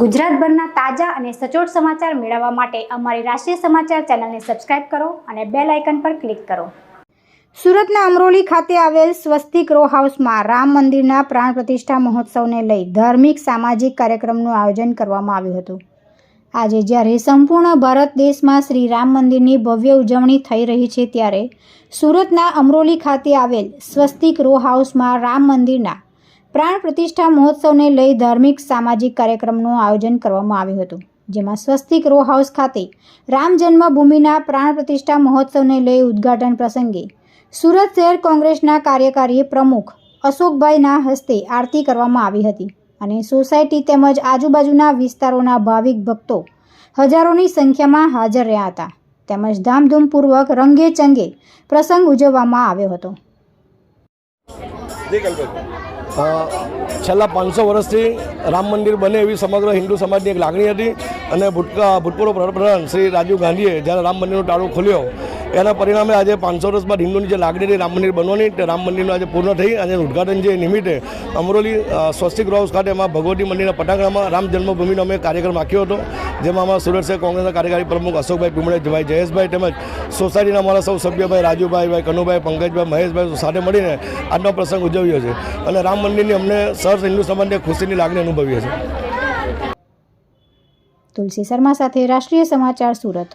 ગુજરાતભરના તાજા અને સચોટ સમાચાર મેળવવા માટે અમારી રાષ્ટ્રીય સમાચાર ચેનલને સબસ્ક્રાઇબ કરો અને બેલ આઇકન પર ક્લિક કરો। સુરતના અમરોલી ખાતે આવેલ સ્વસ્તિક રો હાઉસમાં રામ મંદિરના પ્રાણ પ્રતિષ્ઠા મહોત્સવને લઈ ધાર્મિક સામાજિક કાર્યક્રમનું આયોજન કરવામાં આવ્યું હતું। આજે જ્યારે સંપૂર્ણ ભારત દેશમાં શ્રી રામ મંદિરની ભવ્ય ઉજવણી થઈ રહી છે, ત્યારે સુરતના અમરોલી ખાતે આવેલ સ્વસ્તિક રો હાઉસમાં રામ મંદિરના પ્રાણ પ્રતિષ્ઠા મહોત્સવને લઈ ધાર્મિક સામાજિક કાર્યક્રમનું આયોજન કરવામાં આવ્યું હતું, જેમાં સ્વસ્તિક રો હાઉસ ખાતે રામ જન્મભૂમિના પ્રાણ પ્રતિષ્ઠા મહોત્સવને લઈ ઉદ્ઘાટન પ્રસંગે સુરત શહેર કોંગ્રેસના કાર્યકારી પ્રમુખ અશોકભાઈના હસ્તે આરતી કરવામાં આવી હતી અને સોસાયટી તેમજ આજુબાજુના વિસ્તારોના ભાવિક ભક્તો હજારોની સંખ્યામાં હાજર રહ્યા હતા, તેમજ ધામધૂમપૂર્વક રંગે ચંગે પ્રસંગ ઉજવવામાં આવ્યો હતો। છેલ્લા 500 વર્ષથી રામ મંદિર બને એવી સમગ્ર હિન્દુ સમાજની એક લાગણી હતી અને ભૂતપૂર્વ વડાપ્રધાન શ્રી રાજીવ ગાંધીએ જ્યારે રામ મંદિરનો તાળો ખોલ્યો, એના પરિણામે આજે 500 વર્ષ બાદ હિન્દુની જે લાગણી હતી રામ મંદિર બનવાની, તે રામ મંદિરનું આજે પૂર્ણ થઈ અને ઉદ્ઘાટન જે નિમિત્તે અમરોલી સ્વસ્તિક રો હાઉસ ખાતે એમાં ભગવતી મંદિરના પટાંગણામાં રામ જન્મભૂમિનો અમે કાર્યક્રમ રાખ્યો હતો, જેમાં અમારા સુરત શહેર કોંગ્રેસના કાર્યકારી પ્રમુખ અશોકભાઈ ટુમડેભાઈ, જયેશભાઈ તેમજ સોસાયટીના અમારા સૌ સભ્યભાઈ રાજુભાઈ, કનુભાઈ, પંકજભાઈ, મહેશભાઈ સાથે મળીને આજનો પ્રસંગ ઉજવ્યો છે અને રામ મંદિરની અમને સર હિન્દુ સમાજને ખુશીની લાગણી અનુભવીએ છીએ। તુલસી શર્મા સાથે રાષ્ટ્રીય સમાચાર સુરત।